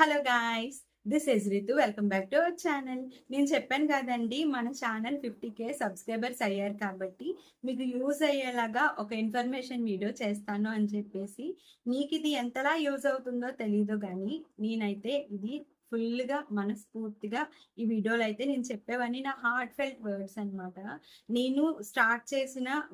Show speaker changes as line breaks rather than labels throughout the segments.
Hello guys, this is Ritu. Welcome back to our channel. నేను చెప్పాను కదండి, మన ఛానల్ 50K సబ్స్క్రైబర్స్ అయ్యారు కాబట్టి మీకు యూజ్ అయ్యేలాగా ఒక ఇన్ఫర్మేషన్ వీడియో చేస్తాను అని చెప్పేసి. మీకు ఇది ఎంతలా యూజ్ అవుతుందో తెలీదు, కానీ నేనైతే ఇది ఫుల్గా మనస్ఫూర్తిగా ఈ వీడియోలో అయితే నేను చెప్పేవన్నీ నా హార్ట్ ఫెల్ట్ వర్డ్స్ అనమాట. నేను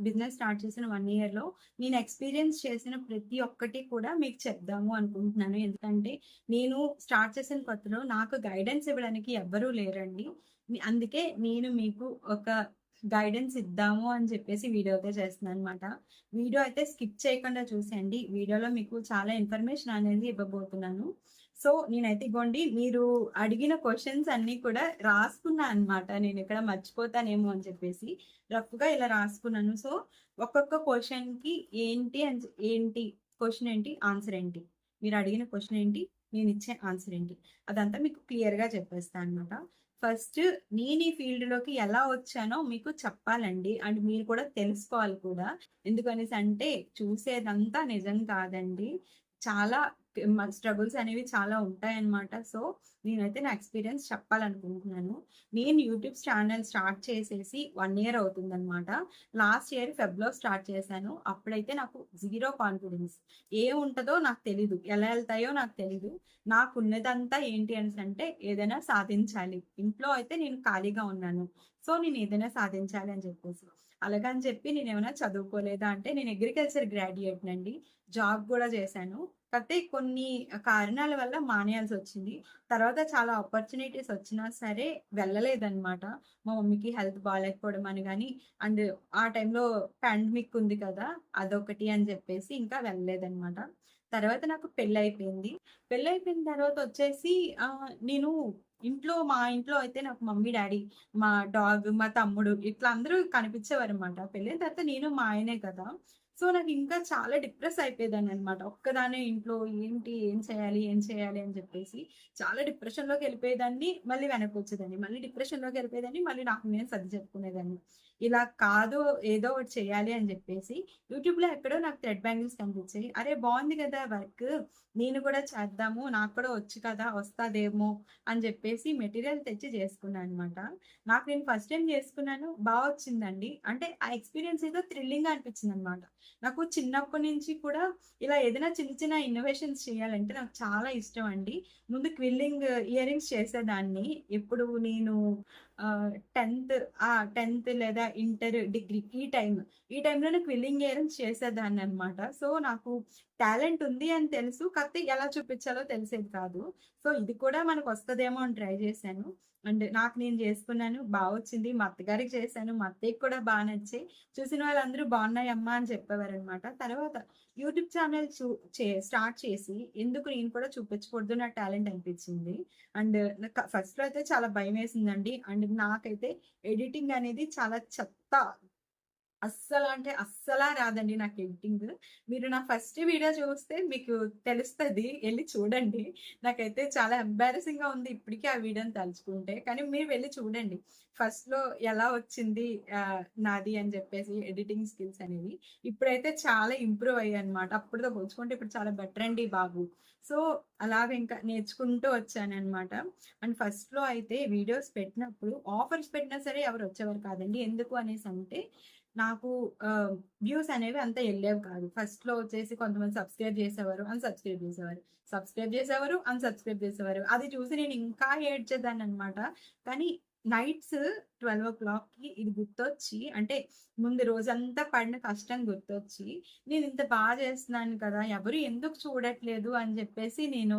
బిజినెస్ స్టార్ట్ చేసిన 1 yearలో నేను ఎక్స్పీరియన్స్ చేసిన ప్రతి ఒక్కటి కూడా మీకు చెప్దాము అనుకుంటున్నాను. ఎందుకంటే నేను స్టార్ట్ చేసిన కొత్తలో నాకు గైడెన్స్ ఇవ్వడానికి ఎవ్వరూ లేరండి. అందుకే నేను మీకు ఒక గైడెన్స్ ఇద్దాము అని చెప్పేసి వీడియో అయితే చేస్తున్నాను అనమాట. వీడియో అయితే స్కిప్ చేయకుండా చూసేయండి. వీడియోలో మీకు చాలా ఇన్ఫర్మేషన్ అనేది ఇవ్వబోతున్నాను. సో నేనైతే ఇగోండి, మీరు అడిగిన క్వశ్చన్స్ అన్నీ కూడా రాసుకున్నా అనమాట. నేను ఇక్కడ మర్చిపోతానేమో అని చెప్పేసి రఫ్గా ఇలా రాసుకున్నాను. సో ఒక్కొక్క క్వశ్చన్కి ఏంటి క్వశ్చన్ ఏంటి, ఆన్సర్ ఏంటి, మీరు అడిగిన క్వశ్చన్ ఏంటి, నేను ఇచ్చే ఆన్సర్ ఏంటి, అదంతా మీకు క్లియర్గా చెప్పేస్తాను అనమాట. ఫస్ట్ నేను ఈ ఫీల్డ్లోకి ఎలా వచ్చానో మీకు చెప్పాలండి, అండ్ మీరు కూడా తెలుసుకోవాలి కూడా. ఎందుకనేసి అంటే చూసేదంతా నిజం కాదండి, చాలా స్ట్రగుల్స్ అనేవి చాలా ఉంటాయన్నమాట. సో నేనైతే నా ఎక్స్పీరియన్స్ చెప్పాలనుకుంటున్నాను. నేను యూట్యూబ్ ఛానల్ స్టార్ట్ చేసేసి 1 year అవుతుందన్నమాట. లాస్ట్ ఇయర్ ఫెబ్లో స్టార్ట్ చేశాను. అప్పుడైతే నాకు జీరో కాన్ఫిడెన్స్. ఉంటుందో నాకు తెలీదు, ఎలా వెళ్తాయో నాకు తెలీదు. నాకున్నదంతా ఏంటి అని అంటే ఏదైనా సాధించాలి. ఇంట్లో అయితే నేను ఖాళీగా ఉన్నాను, సో నేను ఏదైనా సాధించాలి అని చెప్పేసి. అలాగని చెప్పి నేను ఏమైనా చదువుకోలేదా అంటే, నేను అగ్రికల్చర్ గ్రాడ్యుయేట్ నండి. జాబ్ కూడా చేశాను, కాకపోతే కొన్ని కారణాల వల్ల మానేయాల్సి వచ్చింది. తర్వాత చాలా ఆపర్చునిటీస్ వచ్చినా సరే వెళ్ళలేదన్నమాట. మా మమ్మీకి హెల్త్ బాగాలేకపోవడం అని కానీ, అండ్ ఆ టైంలో పాండమిక్ ఉంది కదా, అదొకటి అని చెప్పేసి ఇంకా వెళ్ళలేదన్నమాట. తర్వాత నాకు పెళ్ళైపోయింది. పెళ్ళైపోయిన తర్వాత వచ్చేసి నేను మా ఇంట్లో అయితే నాకు మమ్మీ, డాడీ, మా డాగ్, మా తమ్ముడు ఇట్లా అందరూ కనిపించేవారు అనమాట. పెళ్ళైన తర్వాత నేను మా ఆయనే కదా. సో నాకు ఇంకా చాలా డిప్రెస్ అయిపోయేదాన్ని అనమాట. ఒక్కదానే ఇంట్లో ఏం చేయాలి అని చెప్పేసి చాలా డిప్రెషన్లోకి వెళ్ళిపోయేదాన్ని. మళ్ళీ వెనక్కి వచ్చేదాన్ని, మళ్ళీ డిప్రెషన్లోకి వెళ్ళిపోయేదాన్ని, మళ్ళీ నాకు నేను సర్ది చెప్పుకునేదాన్ని. ఇలా కాదు, ఏదో ఒకటి చేయాలి అని చెప్పేసి యూట్యూబ్లో ఎక్కడో నాకు థ్రెడ్ బ్యాంగిల్స్ కనిపించాయి. అరే బాగుంది కదా వర్క్, నేను కూడా చేద్దాము, నాకు కూడా వచ్చు కదా, వస్తాదేమో అని చెప్పేసి మెటీరియల్ తెచ్చి చేసుకున్నాను అనమాట. నేను ఫస్ట్ టైం చేసుకున్నాను, బాగా వచ్చిందండి. అంటే ఆ ఎక్స్పీరియన్స్ ఏదో థ్రిల్లింగ్ అనిపించింది అనమాట. నాకు చిన్నప్పటి నుంచి కూడా ఇలా ఏదైనా చిన్న చిన్న ఇన్నోవేషన్స్ చేయాలంటే నాకు చాలా ఇష్టం అండి. ముందు క్విల్లింగ్ ఇయర్ రింగ్స్ చేసేదాన్ని. ఎప్పుడు నేను 10th లేదా ఇంటర్, డిగ్రీ ఈ టైంలోనే క్విల్లింగ్ ఇయర్ రింగ్స్ చేసేదాన్ని అనమాట. సో నాకు టాలెంట్ ఉంది అని తెలుసు, కాకపోతే ఎలా చూపించాలో తెలిసేది కాదు. సో ఇది కూడా మనకు వస్తుందేమో అని ట్రై చేశాను. అండ్ నేను చేసుకున్నాను, బాగా వచ్చింది. మా అత్తగారికి చేశాను, మా అత్తయ్యకి కూడా బాగా నచ్చాయి. చూసిన వాళ్ళందరూ బాగున్నాయమ్మా అని చెప్పేవారనమాట. తర్వాత యూట్యూబ్ ఛానల్ స్టార్ట్ చేసి ఎందుకు నేను కూడా చూపించకూడదు నా టాలెంట్ అనిపించింది. అండ్ ఫస్ట్లో అయితే చాలా భయం వేసిందండి. అండ్ నాకైతే ఎడిటింగ్ అనేది చాలా చెత్త, అంటే అస్సలా రాదండి నాకు ఎడిటింగ్. మీరు నా ఫస్ట్ వీడియో చూస్తే మీకు తెలుస్తుంది, వెళ్ళి చూడండి. నాకైతే చాలా ఎంబారసింగ్గా ఉంది ఇప్పటికీ ఆ వీడియోని తలుచుకుంటే, కానీ మీరు వెళ్ళి చూడండి ఫస్ట్లో ఎలా వచ్చింది నాది అని చెప్పేసి ఎడిటింగ్ స్కిల్స్ అనేవి. ఇప్పుడైతే చాలా ఇంప్రూవ్ అయ్యాయి అనమాట. అప్పుడుతో పోల్చుకుంటే ఇప్పుడు చాలా బెటర్ అండి బాబు. సో అలాగ ఇంకా నేర్చుకుంటూ వచ్చానమాట. అండ్ ఫస్ట్లో అయితే వీడియోస్ పెట్టినప్పుడు ఆఫర్స్ పెట్టినా సరే ఎవరు వచ్చేవారు కాదండి. ఎందుకు అనేసి అంటే నాకు వ్యూస్ అనేవి అంత వెళ్ళేవి కాదు. ఫస్ట్‌లో వచ్చేసి కొంతమంది సబ్స్క్రైబ్ చేసేవారు, అన్‌సబ్స్క్రైబ్ చేసేవారు. సబ్స్క్రైబ్ చేసేవారు, అన్‌సబ్స్క్రైబ్ చేసేవారు. అది చూసి నేను ఇంకా ఏడ్చేదాన్ననమాట. కానీ నైట్స్ 12:00కి ఇది గుర్తొచ్చి, అంటే ముందు రోజంతా పడిన కష్టం గుర్తొచ్చి, నేను ఇంత బాగా చేస్తున్నాను కదా, ఎవరు ఎందుకు చూడట్లేదు అని చెప్పేసి నేను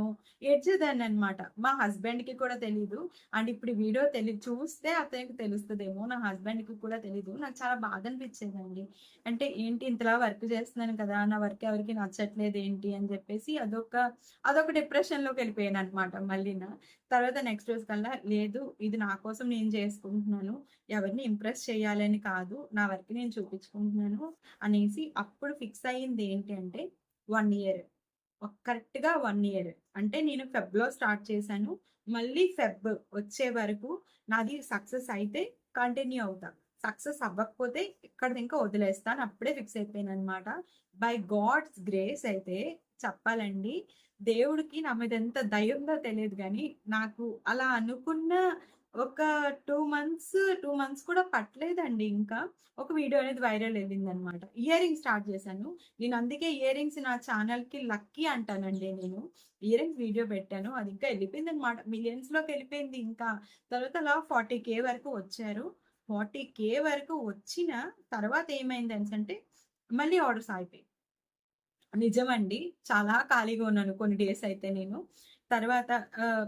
ఏడ్చేదాన్ననమాట. మా హస్బెండ్‌కి కూడా తెలీదు. అండ్ ఇప్పుడు వీడియో చూస్తే అతనికి తెలుస్తదేమో, నా హస్బెండ్‌కి కూడా తెలీదు. నాకు చాలా బాధ అనిపించేదండి. అంటే ఏంటి ఇంతలా వర్క్ చేస్తున్నాను కదా, నా వర్క్ ఎవరికి నచ్చట్లేదు ఏంటి అని చెప్పేసి అదొక డిప్రెషన్‌లోకి వెళ్ళిపోయాననమాట మళ్ళీన. తర్వాత నెక్స్ట్ రోజు కల్లా లేదు, ఇది నా కోసం నేను చేసుకుంటున్నాను, ఎవరిని ఇంప్రెస్ చేయాలని కాదు, నా వర్క్ నేను చూపించుకుంటున్నాను అనేసి అప్పుడు ఫిక్స్ అయ్యింది ఏంటి అంటే 1 year. కరెక్ట్‌గా 1 year. అంటే నేను ఫెబ్‌లో స్టార్ట్ చేశాను. మళ్ళీ ఫెబ్ వచ్చే వరకు నాది సక్సెస్ అయితే కంటిన్యూ అవుతా, సక్సెస్ అవ్వకపోతే ఇక్కడిది ఇంకా వదిలేస్తాను. అప్పుడే ఫిక్స్ అయిపోయాననమాట. బై గాడ్స్ గ్రేస్ అయితే చెప్పాలండి. దేవుడికి నా మీద ఎంత దయ ఉందో తెలీదు గానీ, నాకు అలా అనుకున్న ఒక 2 మంత్స్ కూడా పట్టలేదండి ఇంకా. ఒక వీడియో అనేది వైరల్ ఎళ్ళిందనమాట. ఇయరింగ్స్ స్టార్ట్ చేశాను. నేను అందుకే ఇయరింగ్స్ నా ఛానెల్‌కి లక్కీ అంటానండి నేను. ఇయరింగ్స్ వీడియో పెట్టాను. అది ఇంకా ఎళ్ళిపోయిందనమాట. మిలియన్స్‌లోకెళ్ళిపోయింది ఇంకా. తర్వాత అలా 40,000 వరకు వచ్చారు. 40,000 వరకు వచ్చిన తర్వాత ఏమైందనేసంటే, మళ్ళీ ఆర్డర్స్ ఆగిపోయాయి. నిజమండి. చాలా ఖాళీగా ఉన్నాను కొన్ని డేస్ అయితే నేను. తర్వాత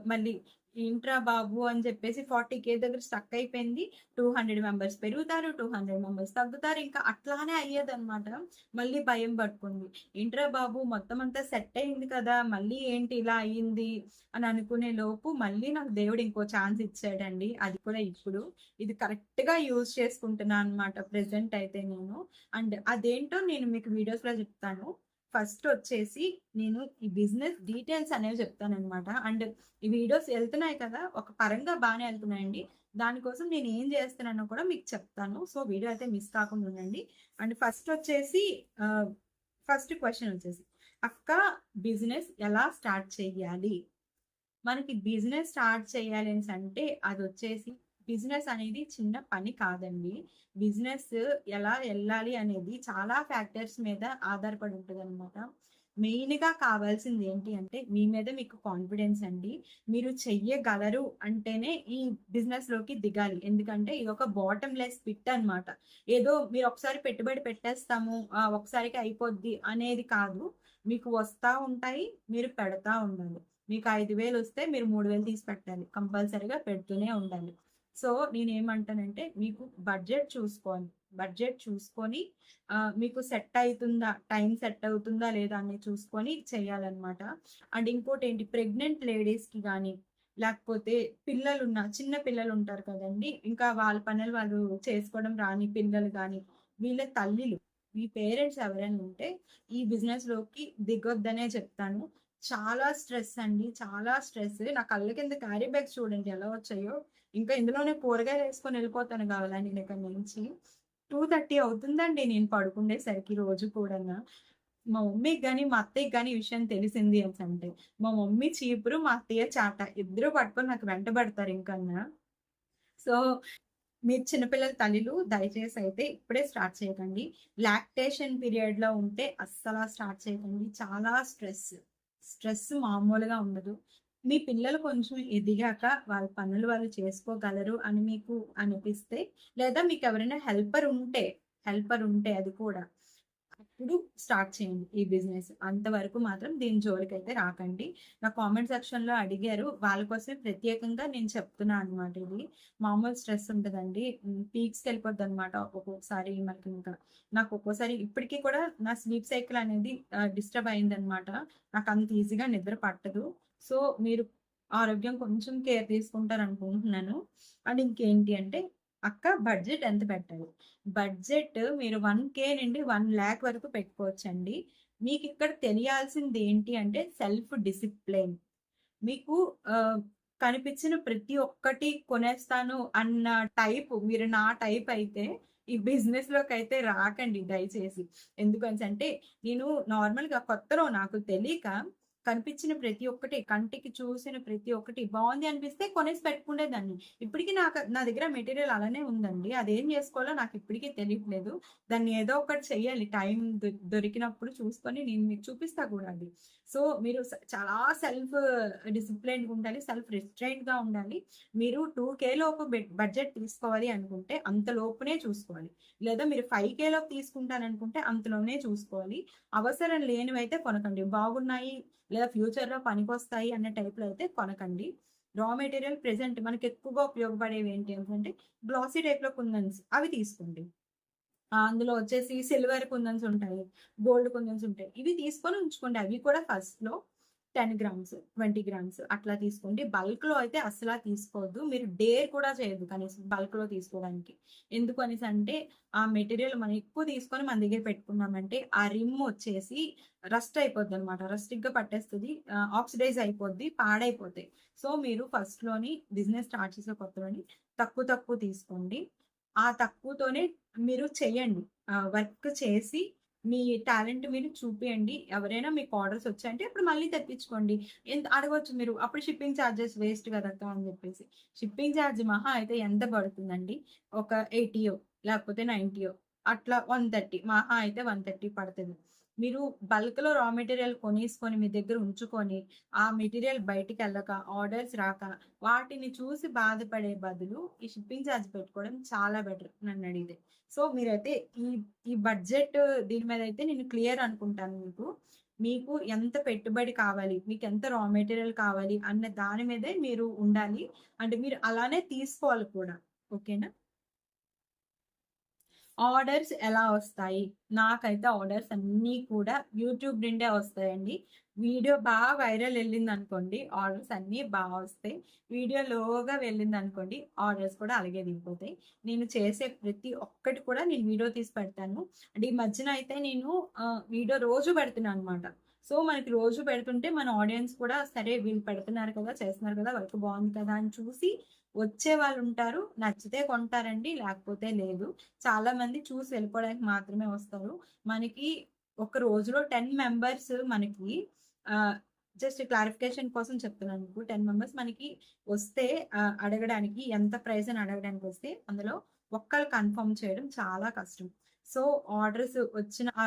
మళ్ళీ ఏంట్రా బాబు అని చెప్పేసి 40,000 దగ్గర స్టక్ అయిపోయింది. 200 మెంబర్స్ పెరుగుతారు, 200 మెంబర్స్ తగ్గుతారు. ఇంకా అట్లానే అయ్యేదన్నమాట. మళ్ళీ భయం పట్టుకుంది. ఏంట్రా బాబు మొత్తం అంతా సెట్ అయింది కదా! మళ్ళీ ఏంటి ఇలా అయింది అని అనుకునే లోపు మళ్ళీ నాకు దేవుడు ఇంకో ఛాన్స్ ఇచ్చాడండి. అది కూడా ఇప్పుడు. ఇది కరెక్ట్‌గా యూజ్ చేసుకుంటున్నా అన్నమాట ప్రెజెంట్ అయితే నేను. అండ్ అదేంటో నేను మీకు వీడియోస్‌లో చెప్తాను. ఫస్ట్ వచ్చేసి నేను ఈ బిజినెస్ డీటెయిల్స్ అనేవి చెప్తాననమాట. అండ్ ఈ వీడియోస్ ఎళ్తున్నాయి కదా! ఒక పరంగా బానే ఎళ్తున్నాయండి. దానికోసం నేను ఏం చేస్తున్నానో కూడా మీకు చెప్తాను. సో, వీడియో అయితే మిస్ కాకుండా ఉండండి. అండ్ ఫస్ట్ క్వెషన్ వచ్చేసి, "అక్క బిజినెస్ ఎలా స్టార్ట్ చేయాలి?" మనకి బిజినెస్ స్టార్ట్ చేయాలి అనేసంటే అదొచ్చేసి బిజినెస్ అనేది చిన్న పని కాదండి. బిజినెస్ ఎలా ఎళ్ళాలి అనేది చాలా ఫ్యాక్టర్స్ మీద ఆధారపడి ఉంటదనమాట. మెయిన్‌గా కావాల్సింది ఏంటి అంటే మీ మీద మీకు కాన్ఫిడెన్స్ అండి. మీరు చెయ్యగలరు అంటేనే ఈ బిజినెస్‌లోకి దిగాలి. ఎందుకంటే ఇదొక బాటమ్‌లెస్ పిట్ అనమాట. ఏదో మీరు ఒకసారి పెట్టుబడి పెట్టేస్తాము, ఒకసారికి అయిపోద్ది అనేది కాదు. మీకు వస్తా ఉంటాయి. మీరు పెడతా ఉండాలి. మీకు 5,000 వస్తే మీరు 3,000 తీసి పెట్టాలి. కంపల్సరీగా పెడుతూనే ఉండాలి. సో, నేనేమంటానంటే మీకు బడ్జెట్ చూసుకోవాలి. బడ్జెట్ చూసుకొని మీకు సెట్ అయితుందా? టైం సెట్ అవుతుందా లేదా అనేది చూసుకొని చేయాలన్నమాట. అండ్ ఇంకోటేంటి ప్రెగ్నెంట్ లేడీస్‌కి గాని, లేకపోతే చిన్న పిల్లలుంటారు కదండీ! ఇంకా వాళ్ళ పనులు వాళ్ళు చేసుకోవడం రాని పిల్లలు గాని, వీళ్ళ తల్లిలు, మీ పేరెంట్స్ ఎవరైనా ఉంటే ఈ బిజినెస్‌లోకి దిగొద్దనే చెప్తాను. చాలా స్ట్రెస్ అండి. చాలా స్ట్రెస్. నా కళ్ళ కింద క్యారీ బ్యాగ్స్ చూడండి ఎలా వచ్చాయో. ఇంకా ఇందులోనే కూరగాయలేసుకొని ఎళ్ళిపోతాను కావాలని నేనిక్కడి నుంచి. 2:30 అవుతుందండి నేను పడుకునేసరికి రోజు కూడానా. మా మమ్మీకి గాని, మా అత్తయ్యకి గాని ఈ విషయం తెలిసింది అనేసంటే, మా మమ్మీ చీపురు, మా అత్తయ్య చాట. ఇద్దరు పట్టుకొని నాకు వెంటబడతారు ఇంకన్నా. సో, మీరు చిన్న పిల్లల తల్లులు దయచేసి అయితే ఇప్పుడే స్టార్ట్ చేయకండి. లాక్టేషన్ పీరియడ్‌లో ఉంటే అస్సల స్టార్ట్ చేయకండి. చాలా స్ట్రెస్. స్ట్రెస్ మామూలుగా ఉండదు. మీ పిల్లలు కొంచెం ఎదిగాక వాళ్ళ పనులు వాళ్ళు చేసుకోగలరు అని మీకు అనిపిస్తే, లేదా మీకెవరైనా హెల్పర్ ఉంటే అది కూడా అప్పుడు స్టార్ట్ చేయండి ఈ బిజినెస్. అంతవరకు మాత్రం దీని జోలికైతే రాకండి. నా కామెంట్ సెక్షన్‌లో అడిగారు. వాళ్ళ కోసమే ప్రత్యేకంగా నేను చెప్తున్నా అనమాట ఇది. మామూలు స్ట్రెస్ ఉంటదండి. పీక్స్‌కెళ్ళిపోద్దనమాట ఒక్కొక్కసారి మనకింకా. నాకు ఒక్కోసారి ఇప్పటికి కూడా నా స్లీప్ సైకిల్ అనేది డిస్టర్బ్ అయిందనమాట. నాకంత ఈజీగా నిద్ర పట్టదు. సో, మీరు ఆరోగ్యం కొంచెం కేర్ తీసుకుంటారనుకుంటున్నాను. అండ్ ఇంకేంటి అంటే, అక్క బడ్జెట్ ఎంత పెట్టాలి? బడ్జెట్ మీరు 1,000 నుండి 1,00,000 వరకు పెట్టుకోవచ్చండి. మీకిక్కడ తెలియాల్సింది ఏంటి అంటే సెల్ఫ్ డిసిప్లిన్. మీకు ఆహ్, కనిపించిన ప్రతి ఒక్కటి కొనేస్తాను అన్న మీరు నా టైప్ అయితే ఈ బిజినెస్‌లోకైతే రాకండి దయచేసి. ఎందుకనేసంటే నేను నార్మల్‌గా కొత్తలో నాకు తెలీక కనిపించిన ప్రతి ఒక్కటి, కంటికి చూసిన ప్రతి ఒక్కటి బావుంది అనిపిస్తే కొనేసి పెట్టుకునేదాన్ని. ఇప్పటికి నా దగ్గర మెటీరియల్ అలానే ఉందండి. అదేం చేసుకోవాలో నాకిప్పటికి తెలియట్లేదు. దాన్ని ఏదో ఒకటి చెయ్యాలి. టైం దొరికినప్పుడు చూసుకొని నేను మీకు చూపిస్తా కూడా అది. సో, మీరు చాలా సెల్ఫ్ డిసిప్లిన్డ్‌గా ఉండాలి. సెల్ఫ్ రిస్ట్రెయింట్‌గా ఉండాలి. మీరు 2,000 లోపు బడ్జెట్ తీసుకోవాలి అనుకుంటే అంత లోపునే చూసుకోవాలి. లేదా మీరు 5,000 లోపు తీసుకుంటాననుకుంటే అంతలోనే చూసుకోవాలి. అవసరం లేనివైతే కొనకండి. బాగున్నాయి లేదా ఫ్యూచర్‌లో పనికొస్తాయి అన్న టైప్‌లో అయితే కొనకండి. రా మెటీరియల్ ప్రెజెంట్ మనకెక్కువగా ఉపయోగపడేవి ఏంటి అంటే గ్లాసీ టైప్‌లో కుందన్స్ అవి తీసుకోండి. అందులో వచ్చేసి సిల్వర్ కుందన్స్ ఉంటాయి. గోల్డ్ కుందన్స్ ఉంటాయి. ఇవి తీసుకొని ఉంచుకోండి. అవి కూడా ఫస్ట్‌లో 10 గ్రామ్స్, 20 గ్రామ్స్ అట్లా తీసుకోండి. బల్క్‌లో అయితే అస్సల తీసుకోవద్దు. మీరు డేర్ కూడా చేయొద్దు కనీసం బల్క్‌లో తీసుకోవడానికి. ఎందుకు అనేసంటే ఆ మెటీరియల్ మనం ఎక్కువ తీసుకొని మన దగ్గర పెట్టుకున్నామంటే ఆ రిమ్ వచ్చేసి రస్ట్ అయిపోద్దనమాట. రస్టిక్‌గా పట్టేస్తది. ఆక్సిడైజ్ అయిపోద్ది. పాడైపోతాయి. సో, మీరు ఫస్ట్‌లోని బిజినెస్ స్టార్ట్ చేసే కొత్తలోని తక్కువ తీసుకోండి. ఆ తక్కువతోనే మీరు చేయండి. వర్క్ చేసి మీ టాలెంట్ మీరు చూపియండి. ఎవరైనా మీకు ఆర్డర్స్ వచ్చాయంటే అప్పుడు మళ్ళీ తెప్పించుకోండి. ఎంత అడగొచ్చు మీరు. అప్పుడు షిప్పింగ్ చార్జెస్ వేస్ట్ కదక్కా అని చెప్పేసి. షిప్పింగ్ చార్జ్ మహా అయితే ఎంత పడుతుందండి? ఒక 80 లేకపోతే 90 అట్లా 130 మహా అయితే 130 పడతది. మీరు బల్క్‌లో రా మెటీరియల్ కొనేసుకొని మీ దగ్గర ఉంచుకొని, ఆ మెటీరియల్ బయటికెళ్ళక, ఆర్డర్స్ రాక, వాటిని చూసి బాధపడే బదులు ఈ షిప్పింగ్ చార్జ్ పెట్టుకోవడం చాలా బెటర్ నన్నడిగితే. సో, మీరైతే ఈ ఈ బడ్జెట్ దీని మీదయితే నేను క్లియర్ అనుకుంటాను మీకు. మీకు ఎంత పెట్టుబడి కావాలి, మీకెంత రా మెటీరియల్ కావాలి అన్న దాని మీదే మీరు ఉండాలి. అంటే మీరు అలానే తీసుకోవాలి కూడా. ఓకేనా? ఆర్డర్స్ ఎలా వస్తాయి? నాకైతే ఆర్డర్స్ అన్నీ కూడా యూట్యూబ్ నుండే వస్తాయండి. వీడియో వైరల్ ఎళ్ళిందనుకోండి, ఆర్డర్స్ అన్నీ వస్తాయి. వీడియో లోగా వెళ్ళిందనుకోండి, ఆర్డర్స్ కూడా అలాగే దిగిపోతాయి. నేను చేసే ప్రతి ఒక్కటి కూడా నేను వీడియో తీసి పెడతాను. అంటే ఈ మధ్యన అయితే నేను వీడియో రోజు పెడుతున్నాననమాట. సో, మనకి రోజు పెడుతుంటే మన ఆడియన్స్ కూడా సరే వీళ్ళు పెడుతున్నారు కదా! చేస్తున్నారు కదా! వర్క్ బావుంది కదా! అని చూసి వచ్చే వాళ్ళుంటారు. నచ్చితే కొంటారండి. లేకపోతే లేదు. చాలా మంది చూసి వెళ్ళిపోవడానికి మాత్రమే వస్తారు. మనకి ఒక రోజులో 10 మెంబర్స్ మనకి ఆహ్, జస్ట్ క్లారిఫికేషన్ కోసం చెప్తున్నాను మీకు. 10 మెంబర్స్ మనకి వస్తే అడగడానికి ఎంత ప్రైస్ అని అడగడానికొస్తే అందులో ఒక్కళ్ళు కన్ఫర్మ్ చేయడం చాలా కష్టం. సో, ఆ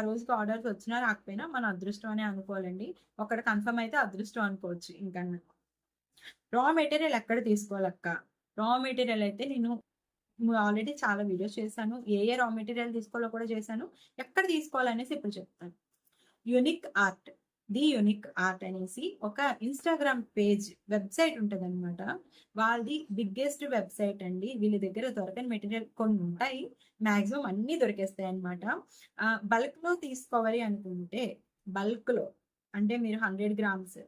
రోజుకి ఆర్డర్స్ వచ్చినా రాకపోయినా మన అదృష్టం అనే అనుకోవాలండి. ఒకటి కన్ఫర్మ్ అయితే అదృష్టం అనుకోవచ్చు ఇంకన్నా. రా మెటీరియల్ ఎక్కడ తీసుకోవాలక్క? రా మెటీరియల్ అయితే నేను ఆల్రెడీ చాలా వీడియోస్ చేశాను. ఏ రా మెటీరియల్ తీసుకోవాలో కూడా చేశాను. ఎక్కడ తీసుకోవాలనేసి ఇప్పుడు చెప్తాను. Unique art. యూనిక్ ఆర్ట్ అనేసి ఒక ఇన్‌స్టాగ్రామ్ పేజ్, వెబ్‌సైట్ ఉంటదనమాట. వాళ్ళది బిగ్గెస్ట్ వెబ్‌సైట్ అండి. వీళ్ళ దగ్గర దొరకని మెటీరియల్ కొన్నుంటాయి. మాక్సిమం అన్నీ దొరికేస్తాయన్నమాట. బల్క్‌లో తీసుకోవాలి అనుకుంటే బల్క్‌లో అంటే మీరు 100 గ్రామ్స్,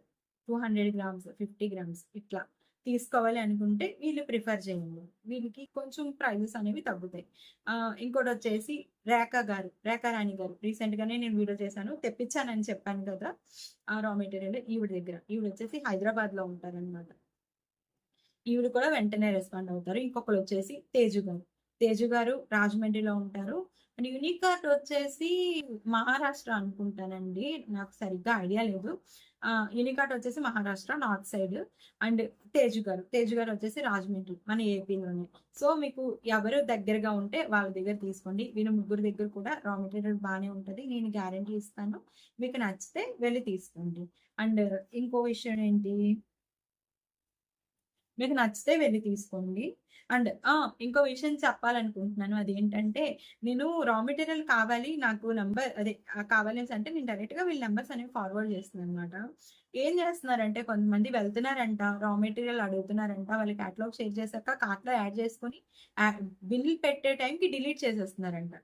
200 గ్రామ్స్, 50 గ్రామ్స్ ఇట్లా తీసుకోవాలి అనుకుంటే వీళ్ళు ప్రిఫర్ చేయండి. వీళ్ళకి కొంచెం ప్రైజెస్ అనేవి తగ్గుతాయి. ఇంకోటొచ్చేసి రేఖా రాణి గారు రీసెంట్‌గానే నేను వీడియో చేశాను. తెప్పించానని చెప్పాను కదా! ఆ రా మెటీరియల్ ఈవిడ దగ్గర. ఈవిడొచ్చేసి హైదరాబాద్‌లో ఉంటారనమాట. ఈవిడ కూడా వెంటనే రెస్పాండ్ అవుతారు. ఇంకొకళ్ళొచ్చేసి తేజు గారు రాజమండ్రిలో ఉంటారు. అండ్ యూనిక్ ఆర్ట్ వచ్చేసి మహారాష్ట్ర అనుకుంటానండి. నాకు సరిగ్గా ఐడియా లేదు. యూనిక్ ఆర్ట్ వచ్చేసి Maharashtra north side. And Teju గారు వచ్చేసి రాజమండ్రి మన ఏపీలోనే. సో, మీకు ఎవరు దగ్గరగా ఉంటే వాళ్ళ దగ్గర తీసుకోండి. వీళ్ళ ముగ్గురు దగ్గర కూడా రా మెటీరియల్ బానే ఉంటది. నేను గ్యారంటీ ఇస్తాను. మీకు నచ్చితే వెళ్లి తీసుకోండి. అండ్ ఇంకో విషయం ఏంటి? మీకు నచ్చితే వెళ్లి తీసుకోండి. అండ్ ఇంకో విషయం చెప్పాలనుకుంటున్నాను. అదేంటంటే, నేను రా మెటీరియల్ కావాలి నాకు కావాలనేసి నేను డైరెక్ట్‌గా వీళ్ళ నంబర్స్ అనేవి ఫార్వర్డ్ చేస్తున్నాననమాట. ఏం చేస్తున్నారంటే కొంతమంది వెళ్తున్నారంట, రా మెటీరియల్ అడుగుతున్నారంట. వాళ్ళు క్యాటలాగ్ షేర్ చేశాక కార్ట్‌లో యాడ్ చేసుకొని బిల్ పెట్టే టైంకి డిలీట్ చేసేస్తున్నారంట.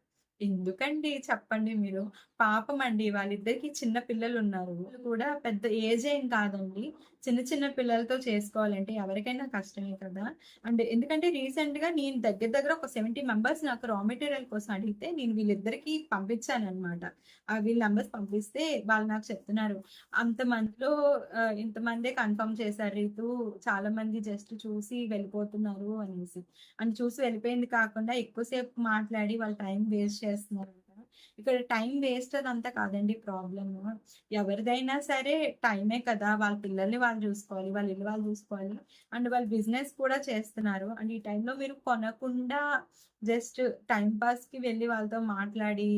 ఎందుకండి చెప్పండి మీరు? పాపమండి వాళ్ళిద్దరికీ చిన్న పిల్లలున్నారు. వాళ్ళు కూడా పెద్ద ఏజ్ ఏం కాదండి. చిన్న చిన్న పిల్లలతో చేసుకోవాలంటే ఎవరికైనా కష్టమే కదా! అండ్ ఎందుకంటే రీసెంట్‌గా నేను దగ్గర దగ్గర ఒక 70 మెంబర్స్ నాకు రా మెటీరియల్ కోసం అడిగితే నేను వీళ్ళిద్దరికీ పంపించాననమాట. వీళ్ళ నంబర్స్ పంపిస్తే వాళ్ళు నాకు చెప్తున్నారు. అంతమందిలో ఇంతమందే కన్ఫర్మ్ చేశారు రితు. చాలా మంది జస్ట్ చూసి వెళ్ళిపోతున్నారు అనేసి. అని చూసి వెళ్ళిపోయింది కాకుండా ఎక్కువ సేపు మాట్లాడి వాళ్ళ టైం వేస్ట్ చేస్తున్నారంట. ఇక్కడ టైం వేస్ట్ అదంతా కాదండి ప్రాబ్లము. ఎవరిదైనా సరే టైమే కదా! వాళ్ళ పిల్లల్ని వాళ్ళు చూసుకోవాలి. వాళ్ళ ఇల్లు వాళ్ళు చూసుకోవాలి. అండ్ వాళ్ళు బిజినెస్ కూడా చేస్తున్నారు. అండ్ ఈ టైంలో మీరు కొనకుండా జస్ట్ టైమ్ పాస్‌కి వెళ్లి వాళ్ళతో మాట్లాడి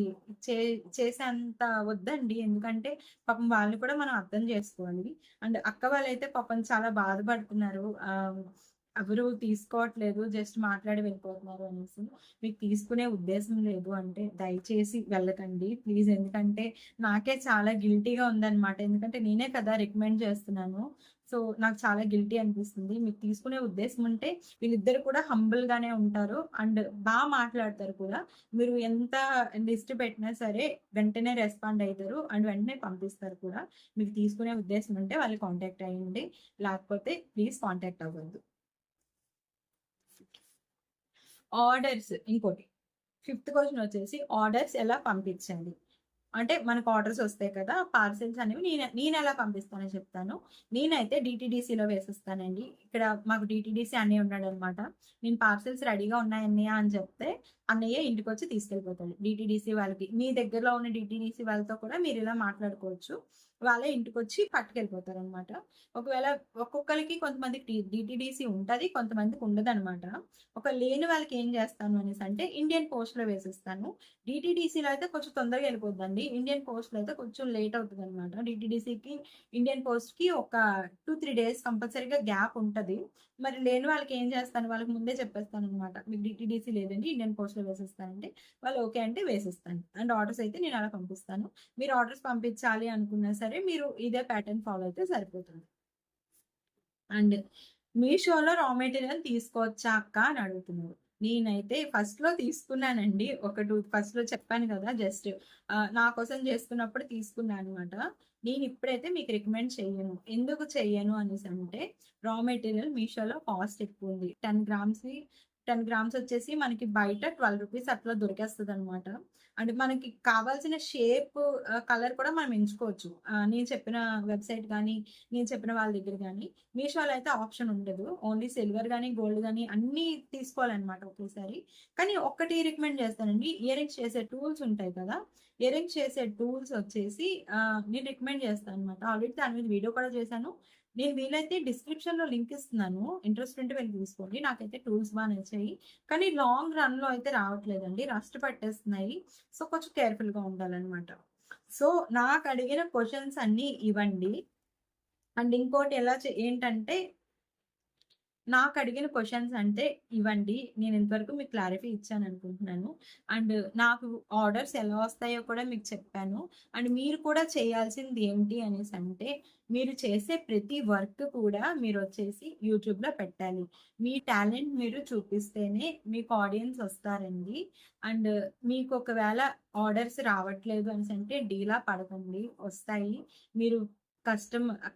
చే చేసేంత వద్దండి. ఎందుకంటే పాపం వాళ్ళని కూడా మనం అర్థం చేసుకోవాలి. అండ్ అక్క వాళ్ళైతే పాపం చాలా బాధపడుతున్నారు. ఎవరు తీసుకోవట్లేదు. జస్ట్ మాట్లాడి వెళ్ళిపోతున్నారు అనేసి. మీకు తీసుకునే ఉద్దేశం లేదు అంటే దయచేసి వెళ్ళకండి ప్లీజ్. ఎందుకంటే నాకే చాలా గిల్టీగా ఉందన్నమాట. ఎందుకంటే నేనే కదా రికమెండ్ చేస్తున్నాను. సో, నాకు చాలా గిల్టీ అనిపిస్తుంది. మీకు తీసుకునే ఉద్దేశం ఉంటే వీళ్ళిద్దరు కూడా హంబుల్‌గానే ఉంటారు. అండ్ మాట్లాడతారు కూడా. మీరు ఎంత లిస్ట్ పెట్టినా సరే వెంటనే రెస్పాండ్ అయితారు. అండ్ వెంటనే పంపిస్తారు కూడా. మీకు తీసుకునే ఉద్దేశం ఉంటే వాళ్ళు కాంటాక్ట్ అయ్యండి. లేకపోతే ప్లీజ్ కాంటాక్ట్ అవ్వద్దు. ఇంకోటి ఫిఫ్త్ క్వెషన్ వచ్చేసి ఆర్డర్స్ ఎలా పంపించాలి? అంటే మనకు ఆర్డర్స్ వస్తాయి కదా! పార్సెల్స్ అనేవి నేనెలా పంపిస్తానో చెప్తాను. నేనైతే డీటీడీసీలో వేసిస్తానండి. ఇక్కడ మాకు డీటీడీసీ అన్నయ్య ఉన్నాడనమాట. నేను పార్సెల్స్ రెడీగా ఉన్నాయి అన్నయ్య అని చెప్తే, అన్నయ్య ఇంటికొచ్చి తీసుకెళ్ళిపోతాడు. డీటీడీసీ వాళ్ళకి. మీ దగ్గరలో ఉన్న డీటీడీసీ వాళ్ళతో కూడా మీరిలా మాట్లాడుకోవచ్చు. వాళ్ళే ఇంటికొచ్చి పట్టుకెళ్ళిపోతారనమాట. ఒకవేళ ఒక్కొక్కళ్ళకి కొంతమందికి డీటీడీసీ ఉంటది. కొంతమందికి ఉండదనమాట. లేని వాళ్ళకి ఏం చేస్తాను అనేసంటే ఇండియన్ పోస్ట్‌లో వేసిస్తాను. డీటీడీసీలో అయితే కొంచెం తొందరగా వెళ్ళిపోద్దండి. ఇండియన్ పోస్ట్‌లో అయితే కొంచెం లేట్ అవుతదనమాట. డీటీడీసీకి, ఇండియన్ పోస్ట్‌కి ఒక 2, 3 డేస్ కంపల్సరీగా గ్యాప్ ఉంటది. మరి లేని వాళ్ళకి ఏం చేస్తాను, వాళ్ళకి ముందే చెప్పేస్తాననమాట. మీకు డీటీడీసీ లేదండి, ఇండియన్ పోస్ట్‌లో వేసిస్తానంటే, వాళ్ళు ఓకే అంటే వేసిస్తాను. అండ్ ఆర్డర్స్ అయితే నేను అలా పంపిస్తాను. మీరు ఆర్డర్స్ పంపించాలి అనుకున్నా సరే, మీరు ఇదే ప్యాటర్న్ ఫాలో అయితే సరిపోతుంది. అండ్ మీషోలో రా మెటీరియల్ తీసుకోవచ్చా అక్క అని అడుగుతున్నారు. నేనైతే ఫస్ట్‌లో తీసుకున్నానండి. ఫస్ట్‌లో చెప్పాను కదా! జస్ట్ నా కోసం చేసుకున్నప్పుడు తీసుకున్నా అనమాట. నేనిప్పుడైతే మీకు రికమెండ్ చెయ్యను. ఎందుకు చెయ్యను అనేసంటే, రా మెటీరియల్ మీషోలో కాస్ట్ ఎక్కువుంది. 10 గ్రామ్స్ వచ్చేసి మనకి బయట రూ. 12 అట్లా దొరికేస్తదనమాట. అంటే మనకి కావాల్సిన కలర్ కూడా మనం ఎంచుకోవచ్చు. నేను చెప్పిన వెబ్‌సైట్ గానీ, నేను చెప్పిన వాళ్ళ దగ్గర గానీ, మీషోలో అయితే ఆప్షన్ ఉండదు. ఓన్లీ సిల్వర్ గానీ, గోల్డ్ గానీ అన్నీ తీసుకోవాలనమాట ఒకేసారి. కానీ ఒక్కటి రికమెండ్ చేస్తానండి. ఇయర్ రింగ్స్ చేసే టూల్స్ ఉంటాయి కదా! ఇయర్ రింగ్స్ చేసే టూల్స్ వచ్చేసి నేను రికమెండ్ చేస్తాను అనమాట. ఆల్రెడీ దాని మీద వీడియో కూడా చేశాను. నేను వీలైతే డిస్క్రిప్షన్‌లో లింక్ ఇస్తున్నాను. ఇంట్రెస్ట్ ఉంటే వెళ్లి తీసుకోండి. నాకైతే టూల్స్ బా నచ్చాయి. కానీ లాంగ్ రన్‌లో అయితే రావట్లేదండి. రస్ట్ పట్టేస్తున్నాయి. సో, కొంచెం కేర్‌ఫుల్‌గా ఉండాలనమాట. సో, నాకడిగిన క్వెషన్స్ అన్నీ ఇవండి. అండ్ ఇంకోటి ఏంటంటే నాకడిగిన క్వెషన్స్ అంటే ఇవండి. నేను ఇంతవరకు మీకు క్లారిటీ ఇచ్చాననుకుంటున్నాను. అండ్ నాకు ఆర్డర్స్ ఎలా వస్తాయో కూడా మీకు చెప్పాను. అండ్ మీరు కూడా చేయాల్సింది ఏంటి అనేసంటే, మీరు చేసే ప్రతి వర్క్ కూడా మీరొచ్చేసి యూట్యూబ్‌లో పెట్టాలి. మీ టాలెంట్ మీరు చూపిస్తేనే మీకు ఆడియన్స్ వస్తారండి. అండ్ మీకు ఒకవేళ ఆర్డర్స్ రావట్లేదు అనేసంటే డీలా పడకండి. వస్తాయి. మీరు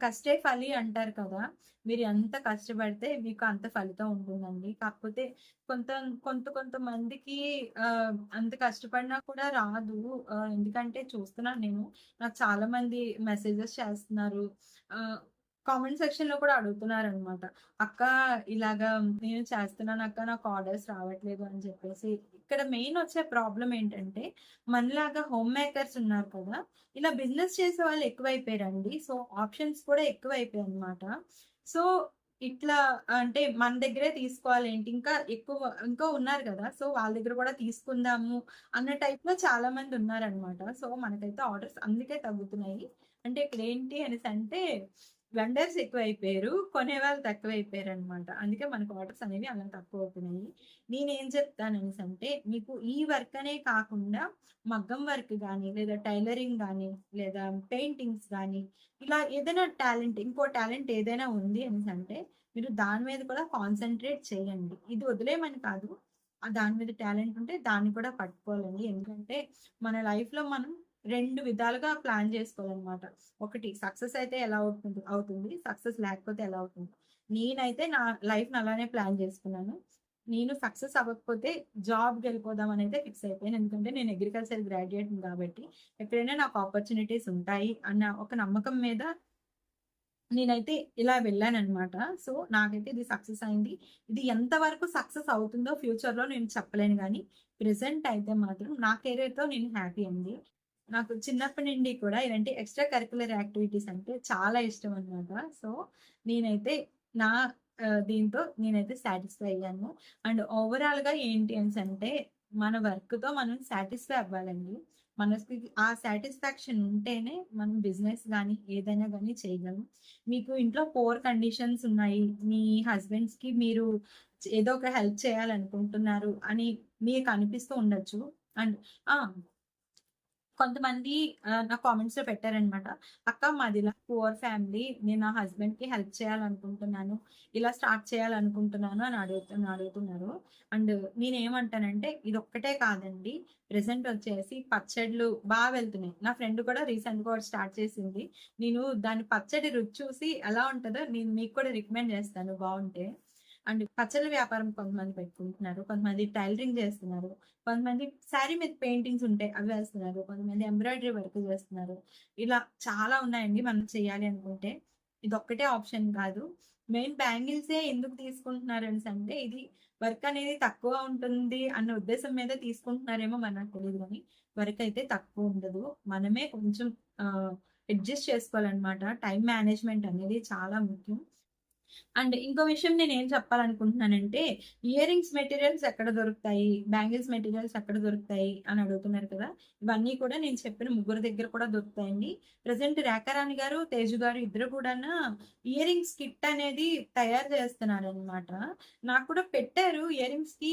కష్టే ఫలి అంటారు కదా! మీరు ఎంత కష్టపడితే మీకు అంత ఫలితం ఉంటుందండి. కాకపోతే కొంత కొంతమందికి అంత కష్టపడినా కూడా రాదు. ఎందుకంటే చూస్తున్నాను నేను. నాకు చాలా మంది మెసేజెస్ చేస్తున్నారు. ఆహ్, కామెంట్ సెక్షన్‌లో కూడా అడుగుతున్నారనమాట. "అక్క ఇలాగా నేను చేస్తున్నానక్క నాకు ఆర్డర్స్ రావట్లేదు" అని చెప్పేసి. ఇక్కడ మెయిన్ వచ్చే ప్రాబ్లమ్ ఏంటంటే మనలాగా హోమ్ మేకర్స్ ఉన్నారు కదా! ఇలా బిజినెస్ చేసేవాళ్ళు ఎక్కువైపోయారండి. సో, ఆప్షన్స్ కూడా ఎక్కువైపోయాయన్నమాట. సో, ఇట్లా అంటే మన దగ్గరే తీసుకోవాలేంటి, ఇంకా ఉన్నారు గదా! సో, వాళ్ళ దగ్గర కూడా తీసుకుందాము అన్న టైప్‌లో చాలా మంది ఉన్నారనమాట. సో, మనకైతే ఆర్డర్స్ అందుకే తగ్గుతున్నాయి. అంటే ఇక్కడేంటి అనేసంటే వెండర్స్ ఎక్కువైపోయారు. కొనేవాళ్ళు తక్కువైపోయారనమాట. అందుకే మనకు ఆర్డర్స్ అనేవి అలా తక్కువవుతున్నాయి. నేనేం చెప్తాననేసంటే మీకు ఈ వర్క్ అనే కాకుండా మగ్గం వర్క్ గానీ, లేదా టైలరింగ్ గానీ, లేదా పెయింటింగ్స్ గానీ, ఇలా ఏదైనా ఇంకో టాలెంట్ ఏదైనా ఉంది అనేసంటే, మీరు దాని మీద కూడా కాన్సంట్రేట్ చేయండి. ఇది వదిలేయమని కాదు. దాని మీద టాలెంట్ ఉంటే దాన్ని కూడా పట్టుకోవాలండి. ఎందుకంటే, మన లైఫ్‌లో మనం 2 విధాలుగా ప్లాన్ చేసుకోవాలనమాట. ఒకటి సక్సెస్ అయితే ఎలా అవుతుంది. సక్సెస్ లేకపోతే ఎలా అవుతుంది. నేనైతే నా లైఫ్‌ని అలానే ప్లాన్ చేసుకున్నాను. నేను సక్సెస్ అవ్వకపోతే జాబ్‌కెళ్ళిపోదామనైతే ఫిక్స్ అయిపోయాను. ఎందుకంటే నేను అగ్రికల్చర్ గ్రాడ్యుయేట్‌ని కాబట్టి, ఎక్కడైనా నాకు ఆపర్చునిటీస్ ఉంటాయి అన్న ఒక నమ్మకం మీద నేనైతే ఇలా వెళ్ళాననమాట. సో, నాకైతే ఇది సక్సెస్ అయింది. ఇది ఎంత వరకు సక్సెస్ అవుతుందో ఫ్యూచర్‌లో నేను చెప్పలేను గానీ, ప్రెజెంట్ అయితే మాత్రం నా కెరియర్‌తో నేను హ్యాపీ అండి. నాకు చిన్నప్పటి నుండి కూడా ఇలాంటి ఎక్స్‌ట్రా కరిక్యులర్ యాక్టివిటీస్ అంటే చాలా ఇష్టం అనమాట. సో, నేనైతే నా దీంతో నేనైతే సాటిస్ఫై అయ్యాను. అండ్ ఓవరాల్‌గా ఏంటి అనేసంటే, మన వర్క్‌తో మనం సాటిస్ఫై అవ్వాలండి. మనకి ఆ సాటిస్ఫాక్షన్ ఉంటేనే మనం బిజినెస్ గానీ, ఏదైనా గానీ చేయగలం. మీకు ఇంట్లో కండిషన్స్ ఉన్నాయి. మీ హస్బెండ్స్‌కి మీరు ఏదో ఒక హెల్ప్ చేయాలనుకుంటున్నారు అని మీకు అనిపిస్తూ ఉండొచ్చు. అండ్ ఆ! కొంతమంది నా కామెంట్స్‌లో పెట్టారనమాట. "అక్క మాదిలా పూర్ ఫ్యామిలీ. నేను నా హస్బెండ్‌కి హెల్ప్ చేయాలనుకుంటున్నాను. ఇలా స్టార్ట్ చేయాలనుకుంటున్నాను" అని అడుగుతున్నారు. అండ్ నేనేమంటానంటే ఇదొక్కటే కాదండి. ప్రెజెంట్ వచ్చేసి పచ్చడ్లు వెళ్తున్నాయి. నా ఫ్రెండ్ కూడా రీసెంట్‌గా ఒకటి స్టార్ట్ చేసింది. నేను దాని పచ్చడి రుచి చూసి ఎలా ఉంటదో నేను మీకు కూడా రికమెండ్ చేస్తాను బావుంటే. అండ్ పచ్చళ్ళ వ్యాపారం కొంతమంది పెట్టుకుంటున్నారు, కొంతమంది టైలరింగ్ చేస్తున్నారు, కొంతమంది శారీ మీద పెయింటింగ్స్ ఉంటాయి అవి వేస్తున్నారు, కొంతమంది ఎంబ్రాయిడరీ వర్క్ చేస్తున్నారు. ఇలా చాలా ఉన్నాయండి మనం చేయాలి అనుకుంటే. ఇదొక్కటే ఆప్షన్ కాదు. మెయిన్ బ్యాంగిల్సే ఎందుకు తీసుకుంటున్నారు అనేసంటే, ఇది వర్క్ అనేది తక్కువ ఉంటుంది అన్న ఉద్దేశం మీద తీసుకుంటున్నారేమో మరి నాకు తెలీదు గానీ, వర్క్ అయితే తక్కువ ఉండదు. మనమే కొంచెం అడ్జస్ట్ చేసుకోవాలనమాట. టైమ్ మేనేజ్‌మెంట్ అనేది చాలా ముఖ్యం. అండ్ ఇంకో విషయం నేనేం చెప్పాలనుకుంటున్నానంటే, ఇయర్ రింగ్స్ మెటీరియల్స్ ఎక్కడ దొరుకుతాయి? బ్యాంగిల్స్ మెటీరియల్స్ ఎక్కడ దొరుకుతాయి? అని అడుగుతున్నారు కదా! ఇవన్నీ కూడా నేను చెప్పిన ముగ్గురు దగ్గర కూడా దొరుకుతాయండి. ప్రెజెంట్ రేఖారాణి గారు, తేజు గారు ఇద్దరు కూడాను ఇయర్ రింగ్స్ కిట్ అనేది తయారు చేస్తున్నారనమాట. నాకు కూడా పెట్టారు ఇయర్ రింగ్స్‌కి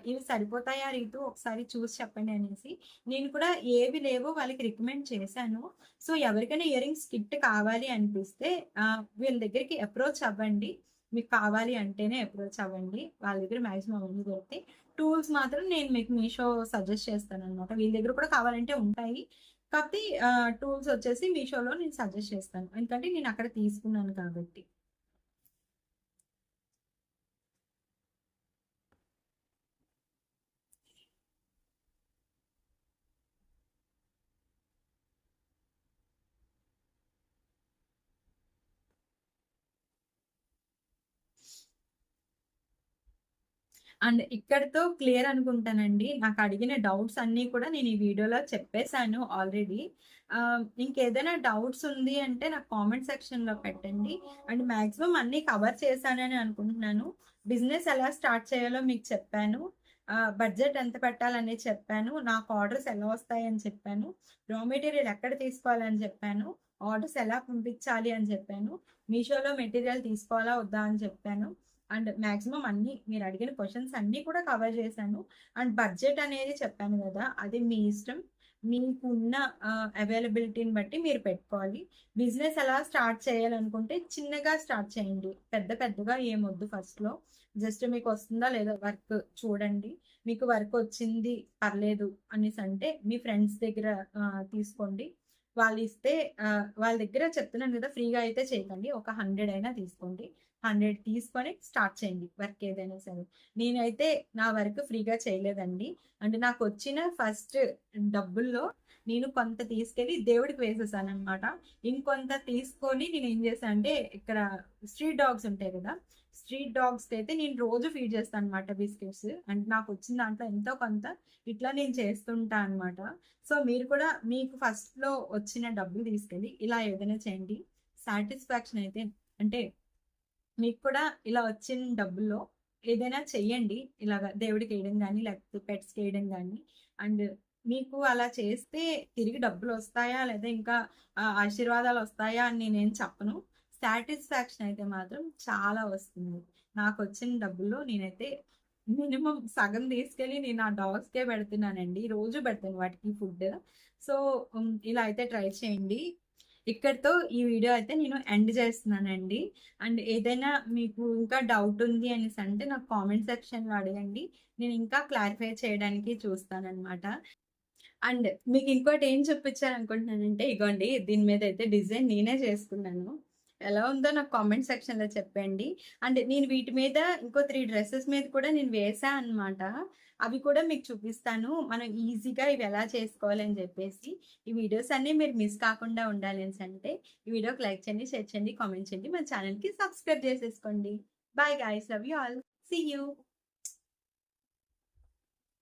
ఇవి సరిపోతాయా రీతు ఒకసారి చూసి చెప్పండి అనేసి. నేను కూడా ఏవి లేవో వాళ్ళకి రికమెండ్ చేశాను. సో, ఎవరికైనా ఇయర్ రింగ్స్ కిట్ కావాలి అనిపిస్తే వీళ్ళ దగ్గరికి అప్రోచ్ అవ్వండి. మీకు కావాలి అంటేనే అప్రోచ్ అవ్వండి. వాళ్ళ దగ్గర మాక్సిమం అన్నీ దొరుకుతాయి. టూల్స్ మాత్రం నేను మీకు మీషో సజెస్ట్ చేస్తాననమాట. వీళ్ళ దగ్గర కూడా కావాలంటే ఉంటాయి. కాకపోతే టూల్స్ వచ్చేసి మీషోలో నేను సజెస్ట్ చేస్తాను. ఎందుకంటే నేను అక్కడ తీసుకున్నాను కాబట్టి. అండ్ ఇక్కడితో క్లియర్ అనుకుంటానండి. నాకడిగిన డౌట్స్ అన్నీ కూడా నేను ఈ వీడియోలో చెప్పేసాను ఆల్రెడీ. ఇంకేదైనా డౌట్స్ ఉంది అంటే నాకు కామెంట్ సెక్షన్‌లో పెట్టండి. అండ్ మాక్సిమం అన్నీ కవర్ చేశానని అనుకుంటున్నాను. బిజినెస్ ఎలా స్టార్ట్ చేయాలో మీకు చెప్పాను. బడ్జెట్ ఎంత పెట్టాలనేది చెప్పాను. నాకు ఆర్డర్స్ ఎలా వస్తాయని చెప్పాను. రా మెటీరియల్ ఎక్కడ తీసుకోవాలని చెప్పాను. ఆర్డర్స్ ఎలా పంపించాలి అని చెప్పాను. మీషోలో మెటీరియల్ తీసుకోవాలా వద్దా అని చెప్పాను. అండ్ మాక్సిమం అన్నీ మీరు అడిగిన క్వెషన్స్ అన్నీ కూడా కవర్ చేశాను. అండ్ బడ్జెట్ అనేది చెప్పాను గదా! అది మీ ఇష్టం. మీకున్న అవైలబిలిటీని బట్టి మీరు పెట్టుకోవాలి. బిజినెస్ ఎలా స్టార్ట్ చేయాలనుకుంటే చిన్నగా స్టార్ట్ చేయండి. పెద్దగా ఏమొద్దు ఫస్ట్‌లో. జస్ట్ మీకొస్తుందా లేదా వర్క్ చూడండి. మీకు వర్క్ వచ్చింది పర్లేదు అనేసంటే మీ ఫ్రెండ్స్ దగ్గర తీసుకోండి. వాళ్ళిస్తే వాళ్ళ దగ్గర చెప్తున్నాను గదా! ఫ్రీగా అయితే చేయకండి. ఒక 100 అయినా తీసుకోండి. 100 తీసుకొని స్టార్ట్ చేయండి వర్క్ ఏదైనా సరే. నేనైతే నా వర్క్ ఫ్రీగా చేయలేదండి. అంటే నాకొచ్చిన ఫస్ట్ డబ్బుల్లో నేను కొంత తీసుకెళ్ళి దేవుడికి వేసేసాననమాట. ఇంకొంత తీసుకొని నేనేం చేశా అంటే ఇక్కడ స్ట్రీట్ డాగ్స్ ఉంటాయి కదా! స్ట్రీట్ డాగ్స్‌కైతే నేను రోజు ఫీడ్ చేస్తాననమాట బిస్కెట్స్. అంటే నాకొచ్చిన దాంట్లో ఎంతో కొంత ఇట్లా నేను చేస్తుంటా అనమాట. సో, మీరు కూడా మీకు ఫస్ట్‌లో వచ్చిన డబ్బులు తీసుకెళ్ళి ఇలా ఏదైనా చేయండి. సాటిస్ఫాక్షన్ అయితే అంటే మీకు కూడా ఇలా వచ్చిన డబ్బుల్లో ఏదైనా చెయ్యండి. ఇలాగ దేవుడికేయడం గానీ, లేకపోతే పెట్స్‌కేయడం గానీ. అండ్ మీకు అలా చేస్తే తిరిగి డబ్బులొస్తాయా? లేదా ఇంకా ఆశీర్వాదాలొస్తాయా అని నేనేం చెప్పను. సాటిస్ఫాక్షన్ అయితే మాత్రం చాలా వస్తుంది. నాకొచ్చిన డబ్బుల్లో నేనైతే మినిమమ్ సగం తీసుకెళ్ళి నేను ఆ డాగ్స్‌కే పెడుతున్నానండి. రోజు పెడతాను వాటికి ఫుడ్. సో, ఇలా అయితే ట్రై చేయండి. ఇక్కడితో ఈ వీడియో అయితే నేను ఎండ్ చేస్తున్నానండి. అండ్ ఏదైనా మీకు ఇంకా డౌట్ ఉంది అనేసంటే నాకు కామెంట్ సెక్షన్‌లో అడగండి. నేను ఇంకా క్లారిఫై చేయడానికి చూస్తాననమాట. అండ్ మీకు ఇంకోటి ఏం చూపించాలనుకుంటున్నానంటే ఇగోండి దీని మీద అయితే డిజైన్ నేనే చేసుకున్నాను. ఎలా ఉందో నాకు కామెంట్ సెక్షన్‌లో చెప్పండి. అండ్ నేను వీటి మీద ఇంకో 3 డ్రెసెస్ మీద కూడా నేను వేశా అనమాట. అవి కూడా మీకు చూపిస్తాను. మనం ఈజీగా ఇవి ఎలా చేసుకోవాలి అని చెప్పేసి. ఈ వీడియోస్ అన్నీ మీరు మిస్ కాకుండా ఉండాలి అనేసంటే ఈ వీడియోకి లైక్ చేయండి, షేర్ చేయండి, కామెంట్ చేయండి. మన ఛానెల్‌కి సబ్స్క్రైబ్ చేసేసుకోండి. Bye guys. Love you all. See you.